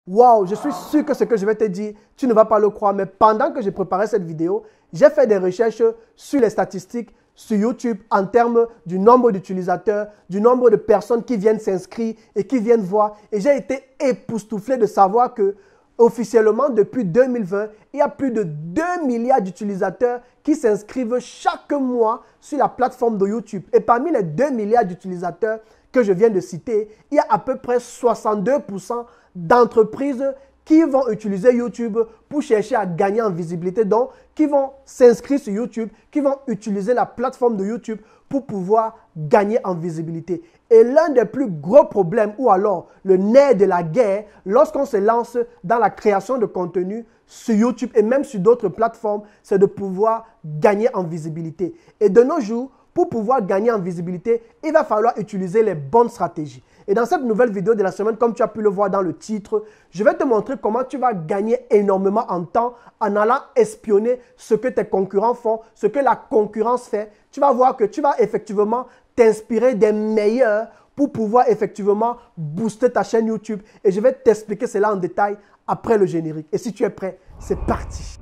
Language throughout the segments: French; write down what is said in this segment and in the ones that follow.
Waouh, je suis sûr que ce que je vais te dire, tu ne vas pas le croire, mais pendant que j'ai préparé cette vidéo, j'ai fait des recherches sur les statistiques sur YouTube en termes du nombre d'utilisateurs, du nombre de personnes qui viennent s'inscrire et qui viennent voir. Et j'ai été époustouflé de savoir que officiellement, depuis 2020, il y a plus de 2 milliards d'utilisateurs qui s'inscrivent chaque mois sur la plateforme de YouTube. Et parmi les 2 milliards d'utilisateurs que je viens de citer, il y a à peu près 62% d'entreprises qui vont utiliser YouTube pour chercher à gagner en visibilité, donc qui vont s'inscrire sur YouTube, qui vont utiliser la plateforme de YouTube pour pouvoir gagner en visibilité. Et l'un des plus gros problèmes, ou alors le nerf de la guerre, lorsqu'on se lance dans la création de contenu sur YouTube et même sur d'autres plateformes, c'est de pouvoir gagner en visibilité. Et de nos jours, pour pouvoir gagner en visibilité, il va falloir utiliser les bonnes stratégies. Et dans cette nouvelle vidéo de la semaine, comme tu as pu le voir dans le titre, je vais te montrer comment tu vas gagner énormément en temps en allant espionner ce que tes concurrents font, ce que la concurrence fait. Tu vas voir que tu vas effectivement t'inspirer des meilleurs pour pouvoir effectivement booster ta chaîne YouTube. Et je vais t'expliquer cela en détail après le générique. Et si tu es prêt, c'est parti.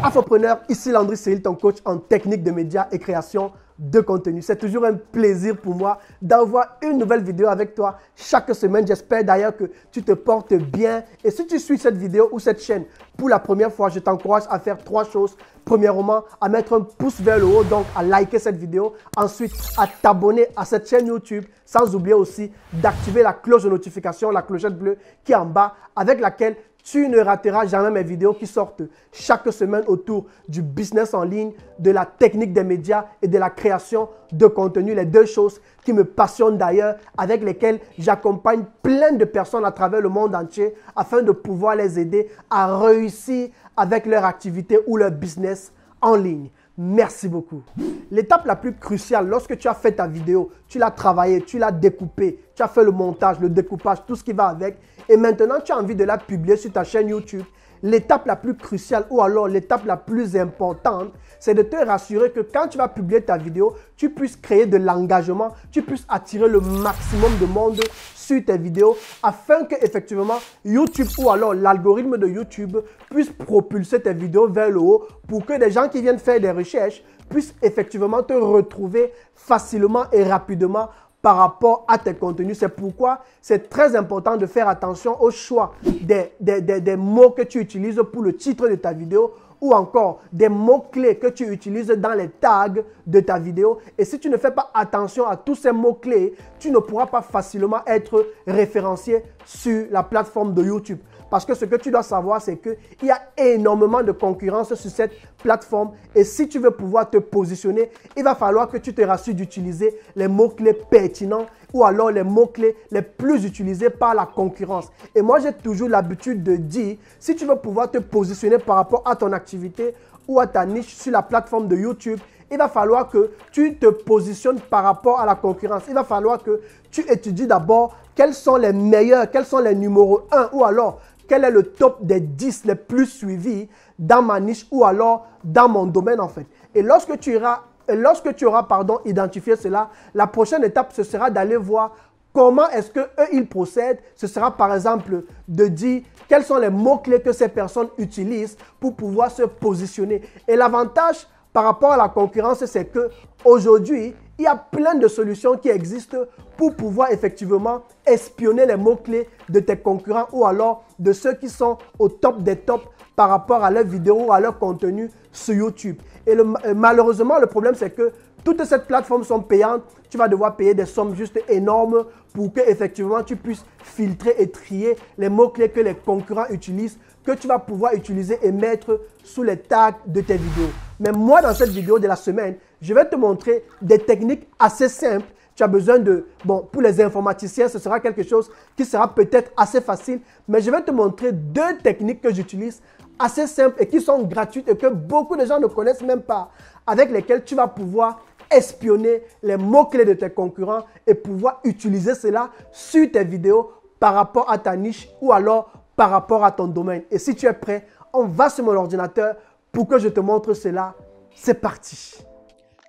Infopreneur, ici Landry Seil, ton coach en technique de médias et création de contenu. C'est toujours un plaisir pour moi d'avoir une nouvelle vidéo avec toi chaque semaine. J'espère d'ailleurs que tu te portes bien. Et si tu suis cette vidéo ou cette chaîne pour la première fois, je t'encourage à faire 3 choses. Premièrement, à mettre un pouce vers le haut, donc à liker cette vidéo. Ensuite, à t'abonner à cette chaîne YouTube. Sans oublier aussi d'activer la cloche de notification, la clochette bleue qui est en bas, avec laquelle tu ne rateras jamais mes vidéos qui sortent chaque semaine autour du business en ligne, de la technique des médias et de la création de contenu. Les 2 choses qui me passionnent d'ailleurs, avec lesquelles j'accompagne plein de personnes à travers le monde entier afin de pouvoir les aider à réussir avec leur activité ou leur business en ligne. Merci beaucoup. L'étape la plus cruciale lorsque tu as fait ta vidéo, tu l'as travaillée, tu l'as découpée, tu as fait le montage, le découpage, tout ce qui va avec, et maintenant tu as envie de la publier sur ta chaîne YouTube, l'étape la plus cruciale ou alors l'étape la plus importante, c'est de te rassurer que quand tu vas publier ta vidéo, tu puisses créer de l'engagement, tu puisses attirer le maximum de monde sur tes vidéos afin que effectivement YouTube ou alors l'algorithme de YouTube puisse propulser tes vidéos vers le haut pour que des gens qui viennent faire des recherches puissent effectivement te retrouver facilement et rapidement par rapport à tes contenus. C'est pourquoi c'est très important de faire attention au choix des mots que tu utilises pour le titre de ta vidéo ou encore des mots-clés que tu utilises dans les tags de ta vidéo. Et si tu ne fais pas attention à tous ces mots-clés, tu ne pourras pas facilement être référencié sur la plateforme de YouTube. Parce que ce que tu dois savoir, c'est qu'il y a énormément de concurrence sur cette plateforme. Et si tu veux pouvoir te positionner, il va falloir que tu te rassures d'utiliser les mots-clés pertinents ou alors les mots-clés les plus utilisés par la concurrence. Et moi, j'ai toujours l'habitude de dire, si tu veux pouvoir te positionner par rapport à ton activité ou à ta niche sur la plateforme de YouTube, il va falloir que tu te positionnes par rapport à la concurrence. Il va falloir que tu étudies d'abord quels sont les meilleurs, quels sont les numéros 1 ou alors quel est le top des 10 les plus suivis dans ma niche ou alors dans mon domaine en fait. Et lorsque tu auras identifié cela, la prochaine étape, ce sera d'aller voir comment est-ce qu'eux, ils procèdent. Ce sera par exemple de dire quels sont les mots-clés que ces personnes utilisent pour pouvoir se positionner. Et l'avantage par rapport à la concurrence, c'est qu'aujourd'hui, il y a plein de solutions qui existent pour pouvoir effectivement espionner les mots-clés de tes concurrents ou alors de ceux qui sont au top des tops par rapport à leurs vidéos ou à leur contenu sur YouTube. Et malheureusement, le problème, c'est que toutes ces plateformes sont payantes. Tu vas devoir payer des sommes juste énormes pour que effectivement tu puisses filtrer et trier les mots-clés que les concurrents utilisent, que tu vas pouvoir utiliser et mettre sous les tags de tes vidéos. Mais moi, dans cette vidéo de la semaine, je vais te montrer des techniques assez simples tu as besoin de... Bon, pour les informaticiens, ce sera quelque chose qui sera peut-être assez facile. Mais je vais te montrer 2 techniques que j'utilise assez simples et qui sont gratuites et que beaucoup de gens ne connaissent même pas, avec lesquelles tu vas pouvoir espionner les mots-clés de tes concurrents et pouvoir utiliser cela sur tes vidéos par rapport à ta niche ou alors par rapport à ton domaine. Et si tu es prêt, on va sur mon ordinateur pour que je te montre cela. C'est parti.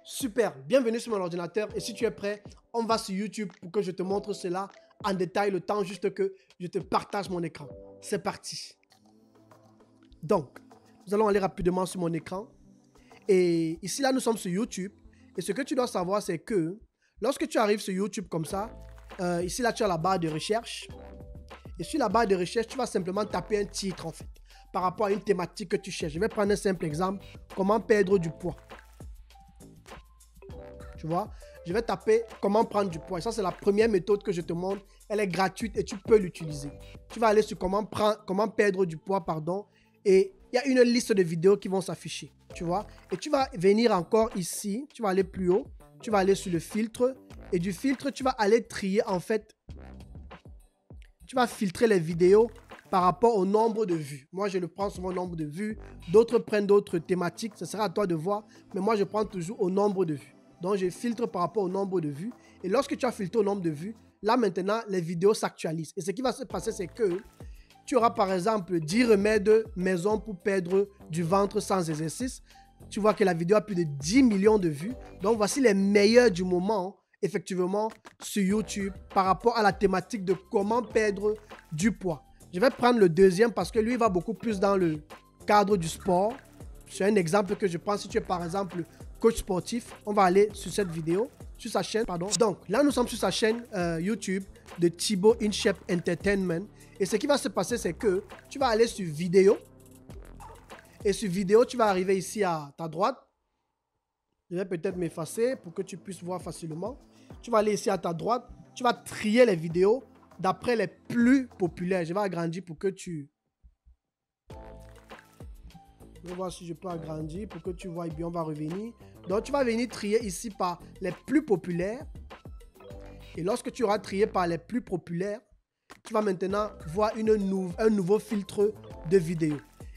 Super, bienvenue sur mon ordinateur et si tu es prêt, on va sur YouTube pour que je te montre cela en détail, le temps juste que je te partage mon écran. C'est parti. Donc, nous allons aller rapidement sur mon écran et ici là nous sommes sur YouTube et ce que tu dois savoir c'est que lorsque tu arrives sur YouTube comme ça, ici là tu as la barre de recherche et sur la barre de recherche tu vas simplement taper un titre en fait par rapport à une thématique que tu cherches. Je vais prendre un simple exemple, comment perdre du poids. Tu vois, je vais taper comment prendre du poids. Et ça, c'est la première méthode que je te montre. Elle est gratuite et tu peux l'utiliser. Tu vas aller sur comment perdre du poids, pardon. Et il y a une liste de vidéos qui vont s'afficher. Tu vois, et tu vas venir encore ici. Tu vas aller plus haut. Tu vas aller sur le filtre. Et du filtre, tu vas aller trier en fait. Tu vas filtrer les vidéos par rapport au nombre de vues. Moi, je le prends sur mon nombre de vues. D'autres prennent d'autres thématiques. Ce sera à toi de voir. Mais moi, je prends toujours au nombre de vues. Donc, je filtre par rapport au nombre de vues. Et lorsque tu as filtré au nombre de vues, là maintenant, les vidéos s'actualisent. Et ce qui va se passer, c'est que tu auras par exemple 10 remèdes maison pour perdre du ventre sans exercice. Tu vois que la vidéo a plus de 10 millions de vues. Donc, voici les meilleurs du moment, effectivement, sur YouTube par rapport à la thématique de comment perdre du poids. Je vais prendre le deuxième parce que lui, il va beaucoup plus dans le cadre du sport. C'est un exemple que je prends si tu es par exemple coach sportif. On va aller sur cette vidéo, sur sa chaîne, pardon. Donc, là, nous sommes sur sa chaîne YouTube de Thibaut InShape Entertainment. Et ce qui va se passer, c'est que tu vas aller sur vidéo. Et sur vidéo, tu vas arriver ici à ta droite. Je vais peut-être m'effacer pour que tu puisses voir facilement. Tu vas aller ici à ta droite. Tu vas trier les vidéos d'après les plus populaires. Je vais agrandir pour que tu... Je vais voir si je peux agrandir pour que tu vois bien. On va revenir. Donc, tu vas venir trier ici par les plus populaires. Et lorsque tu auras trié par les plus populaires, tu vas maintenant voir un nouveau filtre de vidéo.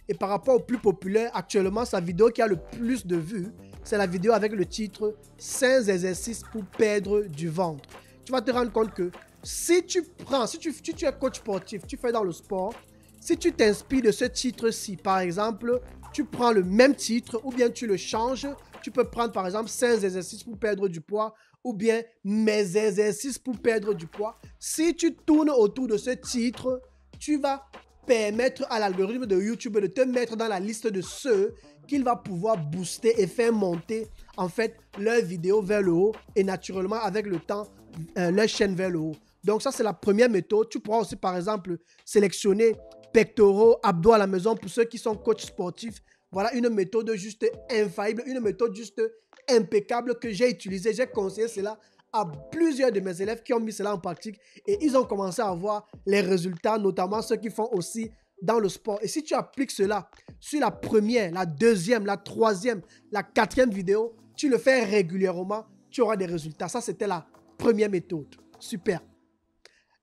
Et par rapport aux plus populaires, actuellement, sa vidéo qui a le plus de vues, c'est la vidéo avec le titre « 5 exercices pour perdre du ventre ». Tu vas te rendre compte que si tu es coach sportif, tu fais dans le sport, si tu t'inspires de ce titre-ci, par exemple, tu prends le même titre ou bien tu le changes. Tu peux prendre par exemple 5 exercices pour perdre du poids ou bien mes exercices pour perdre du poids. Si tu tournes autour de ce titre, tu vas permettre à l'algorithme de YouTube de te mettre dans la liste de ceux qu'il va pouvoir booster et faire monter en fait leurs vidéos vers le haut et naturellement avec le temps leur chaîne vers le haut. Donc ça c'est la première méthode. Tu pourras aussi par exemple sélectionner pectoraux, abdos à la maison pour ceux qui sont coachs sportifs. Voilà une méthode juste infaillible, une méthode juste impeccable que j'ai utilisée. J'ai conseillé cela à plusieurs de mes élèves qui ont mis cela en pratique et ils ont commencé à avoir les résultats, notamment ceux qui font aussi dans le sport. Et si tu appliques cela sur la première, la deuxième, la troisième, la quatrième vidéo, tu le fais régulièrement, tu auras des résultats. Ça, c'était la première méthode. Super.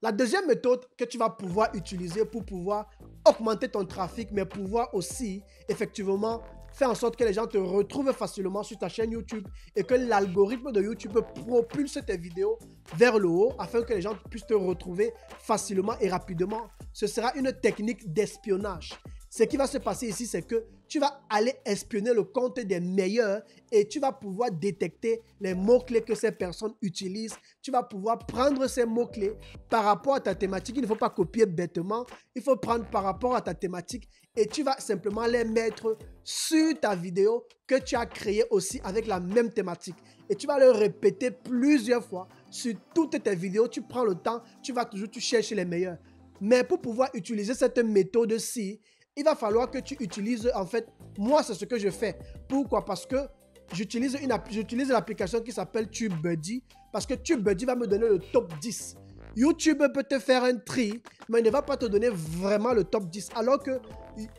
La deuxième méthode que tu vas pouvoir utiliser pour pouvoir augmenter ton trafic, mais pouvoir aussi effectivement faire en sorte que les gens te retrouvent facilement sur ta chaîne YouTube et que l'algorithme de YouTube propulse tes vidéos vers le haut afin que les gens puissent te retrouver facilement et rapidement. Ce sera une technique d'espionnage. Ce qui va se passer ici, c'est que tu vas aller espionner le compte des meilleurs et tu vas pouvoir détecter les mots-clés que ces personnes utilisent. Tu vas pouvoir prendre ces mots-clés par rapport à ta thématique. Il ne faut pas copier bêtement. Il faut prendre par rapport à ta thématique et tu vas simplement les mettre sur ta vidéo que tu as créée aussi avec la même thématique. Et tu vas le répéter plusieurs fois sur toutes tes vidéos. Tu prends le temps, tu cherches les meilleurs. Mais pour pouvoir utiliser cette méthode-ci, il va falloir que tu utilises, en fait, moi, c'est ce que je fais. Pourquoi? Parce que j'utilise l'application qui s'appelle TubeBuddy, parce que TubeBuddy va me donner le top 10. YouTube peut te faire un tri, mais il ne va pas te donner vraiment le top 10, alors que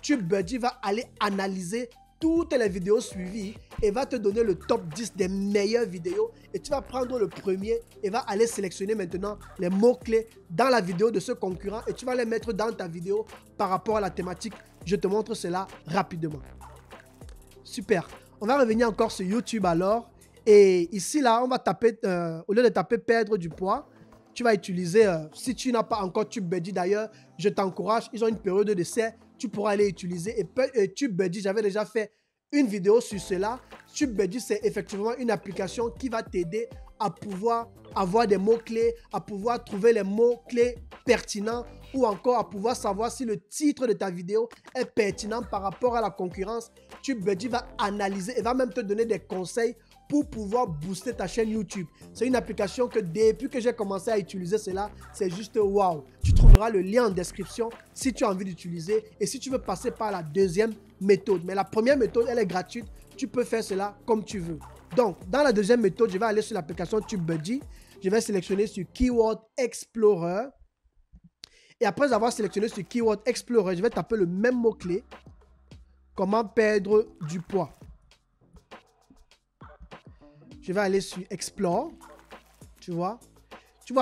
TubeBuddy va aller analyser toutes les vidéos suivies et va te donner le top 10 des meilleures vidéos. Et tu vas prendre le premier et va aller sélectionner maintenant les mots-clés dans la vidéo de ce concurrent et tu vas les mettre dans ta vidéo par rapport à la thématique. Je te montre cela rapidement. Super. On va revenir encore sur YouTube alors. Et ici, là, on va taper, au lieu de taper perdre du poids, tu vas utiliser, si tu n'as pas encore TubeBuddy d'ailleurs, je t'encourage, ils ont une période d'essai, tu pourras aller utiliser. Et TubeBuddy, j'avais déjà fait une vidéo sur cela. TubeBuddy, c'est effectivement une application qui va t'aider à pouvoir avoir des mots-clés, à pouvoir trouver les mots-clés pertinents ou encore à pouvoir savoir si le titre de ta vidéo est pertinent par rapport à la concurrence. TubeBuddy va analyser et va même te donner des conseils pour pouvoir booster ta chaîne YouTube. C'est une application que depuis que j'ai commencé à utiliser cela, c'est juste waouh. Tu trouveras le lien en description si tu as envie d'utiliser et si tu veux passer par la deuxième méthode. Mais la première méthode, elle est gratuite. Tu peux faire cela comme tu veux. Donc, dans la deuxième méthode, je vais aller sur l'application TubeBuddy. Je vais sélectionner sur Keyword Explorer. Et après avoir sélectionné sur Keyword Explorer, je vais taper le même mot-clé. Comment perdre du poids. Je vais aller sur Explore. Tu vois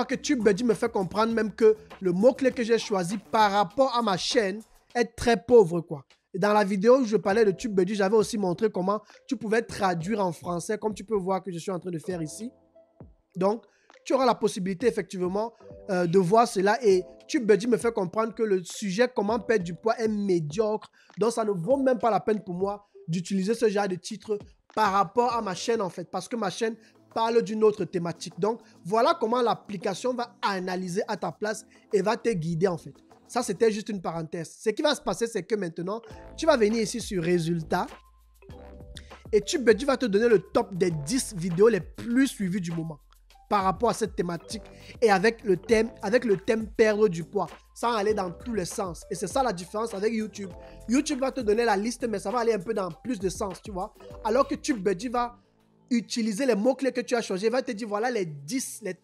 que TubeBuddy me fait comprendre même que le mot-clé que j'ai choisi par rapport à ma chaîne est très pauvre, quoi. Et dans la vidéo où je parlais de TubeBuddy, j'avais aussi montré comment tu pouvais traduire en français, comme tu peux voir que je suis en train de faire ici. Donc, tu auras la possibilité effectivement de voir cela et TubeBuddy me fait comprendre que le sujet comment perdre du poids est médiocre. Donc, ça ne vaut même pas la peine pour moi d'utiliser ce genre de titre par rapport à ma chaîne en fait, parce que ma chaîne parle d'une autre thématique. Donc, voilà comment l'application va analyser à ta place et va te guider en fait. Ça, c'était juste une parenthèse. Ce qui va se passer, c'est que maintenant, tu vas venir ici sur Résultats et TubeBuddy va te donner le top des 10 vidéos les plus suivies du moment par rapport à cette thématique et avec le thème perdre du poids, sans aller dans tous les sens. Et c'est ça la différence avec YouTube. YouTube va te donner la liste, mais ça va aller un peu dans plus de sens, tu vois. Alors que TubeBuddy va utiliser les mots-clés que tu as choisis, va te dire voilà les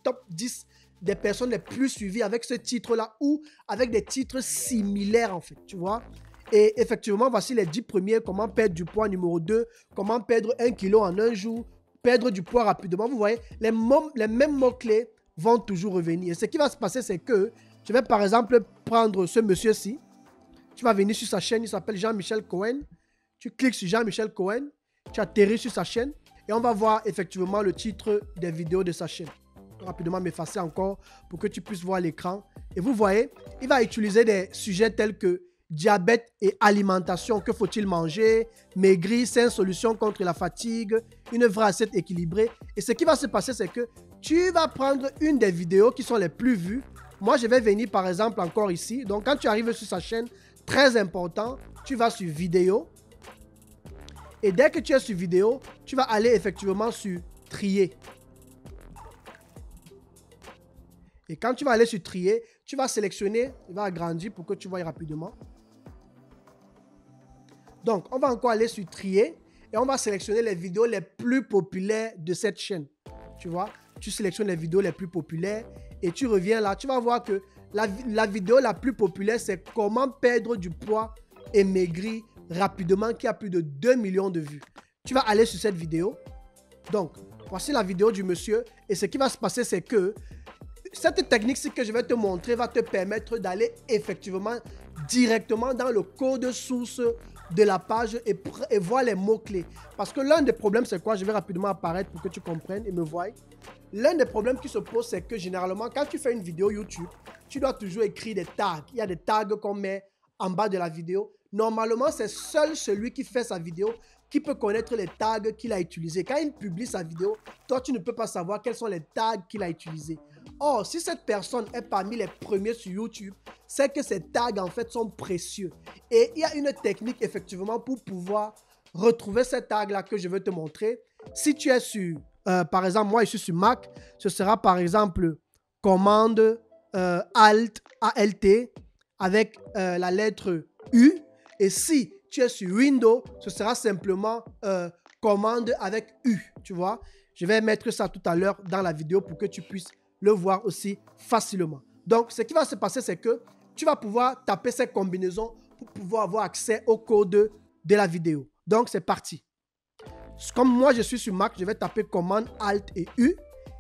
top 10 des personnes les plus suivies avec ce titre-là ou avec des titres similaires en fait, tu vois. Et effectivement, voici les 10 premiers, comment perdre du poids, numéro 2, comment perdre 1 kilo en un jour, perdre du poids rapidement. Vous voyez, les mêmes mots-clés vont toujours revenir. Et ce qui va se passer, c'est que je vais par exemple prendre ce monsieur-ci. Tu vas venir sur sa chaîne, il s'appelle Jean-Michel Cohen. Tu cliques sur Jean-Michel Cohen, tu atterris sur sa chaîne et on va voir effectivement le titre des vidéos de sa chaîne. Rapidement m'effacer encore pour que tu puisses voir l'écran. Et vous voyez, il va utiliser des sujets tels que diabète et alimentation, que faut-il manger, maigrir, 5 solutions contre la fatigue, une vraie assiette équilibrée. Et ce qui va se passer, c'est que tu vas prendre une des vidéos qui sont les plus vues. Moi, je vais venir par exemple encore ici. Donc, quand tu arrives sur sa chaîne, très important, tu vas sur vidéo. Et dès que tu es sur vidéo, tu vas aller effectivement sur trier. Et quand tu vas aller sur trier, tu vas sélectionner, il va agrandir pour que tu vois rapidement. Donc, on va encore aller sur trier et on va sélectionner les vidéos les plus populaires de cette chaîne. Tu vois, tu sélectionnes les vidéos les plus populaires et tu reviens là. Tu vas voir que la vidéo la plus populaire, c'est comment perdre du poids et maigrir rapidement, qui a plus de 2 millions de vues. Tu vas aller sur cette vidéo. Donc, voici la vidéo du monsieur et ce qui va se passer, c'est que cette technique-ci que je vais te montrer va te permettre d'aller effectivement directement dans le code source de la page et voir les mots-clés. Parce que l'un des problèmes, c'est quoi? Je vais rapidement apparaître pour que tu comprennes et me voies. L'un des problèmes qui se pose, c'est que généralement, quand tu fais une vidéo YouTube, tu dois toujours écrire des tags. Il y a des tags qu'on met en bas de la vidéo. Normalement, c'est seul celui qui fait sa vidéo qui peut connaître les tags qu'il a utilisés. Quand il publie sa vidéo, toi, tu ne peux pas savoir quels sont les tags qu'il a utilisés. Or, si cette personne est parmi les premiers sur YouTube, c'est que ces tags, en fait, sont précieux. Et il y a une technique, effectivement, pour pouvoir retrouver ces tags-là que je vais te montrer. Si tu es sur, par exemple, moi, je suis sur Mac, ce sera, par exemple, commande Alt, ALT, avec la lettre U. Et si tu es sur Windows, ce sera simplement commande avec U, tu vois. Je vais mettre ça tout à l'heure dans la vidéo pour que tu puisses le voir aussi facilement. Donc, ce qui va se passer, c'est que tu vas pouvoir taper ces combinaisons pour pouvoir avoir accès au code de la vidéo. Donc, c'est parti. Comme moi, je suis sur Mac, je vais taper commande Alt et U.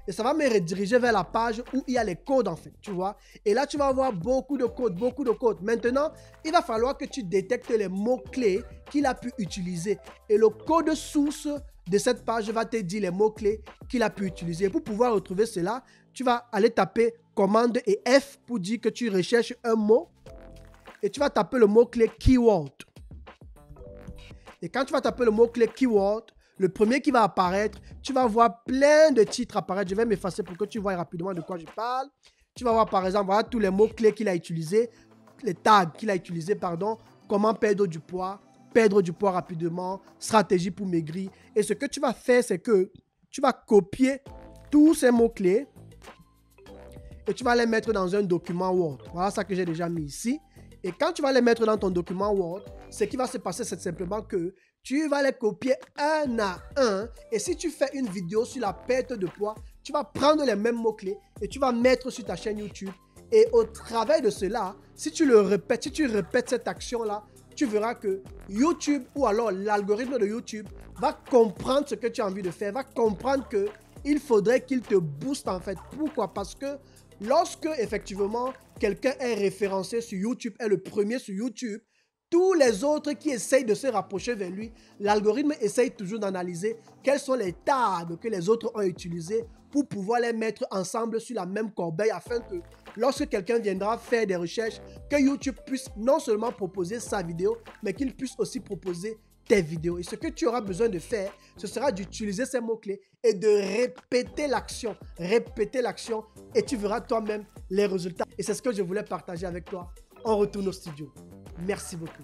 Et ça va me rediriger vers la page où il y a les codes en fait, tu vois. Et là, tu vas avoir beaucoup de codes, beaucoup de codes. Maintenant, il va falloir que tu détectes les mots-clés qu'il a pu utiliser. Et le code source de cette page va te dire les mots-clés qu'il a pu utiliser. Pour pouvoir retrouver cela, tu vas aller taper commande et F pour dire que tu recherches un mot. Et tu vas taper le mot-clé keyword. Et quand tu vas taper le mot-clé keyword, le premier qui va apparaître, tu vas voir plein de titres apparaître. Je vais m'effacer pour que tu vois rapidement de quoi je parle. Tu vas voir par exemple, voilà tous les mots-clés qu'il a utilisés, les tags qu'il a utilisés, pardon. Comment perdre du poids rapidement, stratégie pour maigrir. Et ce que tu vas faire, c'est que tu vas copier tous ces mots-clés et tu vas les mettre dans un document Word. Voilà ça que j'ai déjà mis ici. Et quand tu vas les mettre dans ton document Word, ce qui va se passer, c'est simplement que tu vas les copier un à un. Et si tu fais une vidéo sur la perte de poids, tu vas prendre les mêmes mots-clés et tu vas mettre sur ta chaîne YouTube. Et au travers de cela, si tu répètes cette action-là, tu verras que YouTube ou alors l'algorithme de YouTube va comprendre ce que tu as envie de faire, va comprendre qu'il faudrait qu'il te booste en fait. Pourquoi? Parce que lorsque effectivement quelqu'un est référencé sur YouTube, est le premier sur YouTube, tous les autres qui essayent de se rapprocher vers lui, l'algorithme essaye toujours d'analyser quels sont les tags que les autres ont utilisés pour pouvoir les mettre ensemble sur la même corbeille afin que lorsque quelqu'un viendra faire des recherches, que YouTube puisse non seulement proposer sa vidéo, mais qu'il puisse aussi proposer tes vidéos. Et ce que tu auras besoin de faire, ce sera d'utiliser ces mots-clés et de répéter l'action. Répéter l'action et tu verras toi-même les résultats. Et c'est ce que je voulais partager avec toi. On retourne au studio. Merci beaucoup.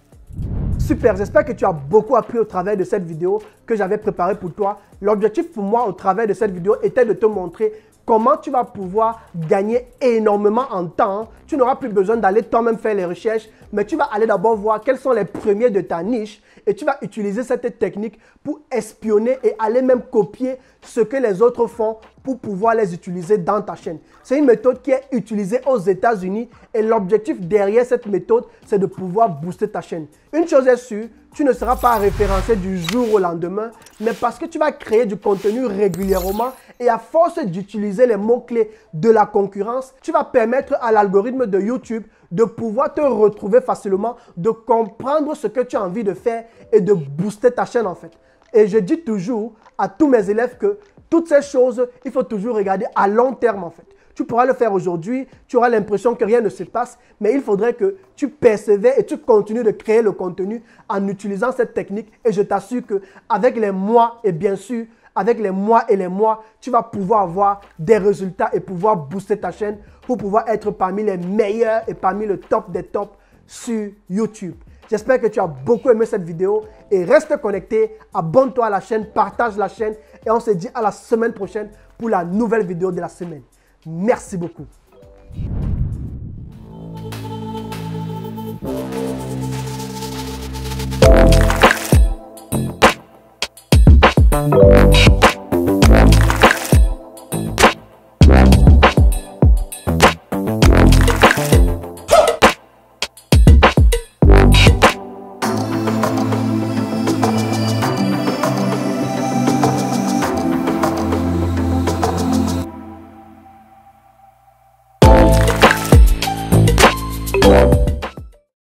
Super, j'espère que tu as beaucoup appris au travers de cette vidéo que j'avais préparée pour toi. L'objectif pour moi au travers de cette vidéo était de te montrer comment tu vas pouvoir gagner énormément en temps. Tu n'auras plus besoin d'aller toi-même faire les recherches, mais tu vas aller d'abord voir quels sont les premiers de ta niche et tu vas utiliser cette technique pour espionner et aller même copier ce que les autres font pour pouvoir les utiliser dans ta chaîne. C'est une méthode qui est utilisée aux États-Unis et l'objectif derrière cette méthode, c'est de pouvoir booster ta chaîne. Une chose est sûre, tu ne seras pas référencé du jour au lendemain, mais parce que tu vas créer du contenu régulièrement et à force d'utiliser les mots-clés de la concurrence, tu vas permettre à l'algorithme de YouTube de pouvoir te retrouver facilement, de comprendre ce que tu as envie de faire et de booster ta chaîne en fait. Et je dis toujours à tous mes élèves que toutes ces choses, il faut toujours regarder à long terme en fait. Tu pourras le faire aujourd'hui, tu auras l'impression que rien ne se passe, mais il faudrait que tu persévères et tu continues de créer le contenu en utilisant cette technique. Et je t'assure qu'avec les mois et bien sûr, avec les mois et les mois, tu vas pouvoir avoir des résultats et pouvoir booster ta chaîne pour pouvoir être parmi les meilleurs et parmi le top des tops sur YouTube. J'espère que tu as beaucoup aimé cette vidéo et reste connecté, abonne-toi à la chaîne, partage la chaîne et on se dit à la semaine prochaine pour la nouvelle vidéo de la semaine. Merci beaucoup.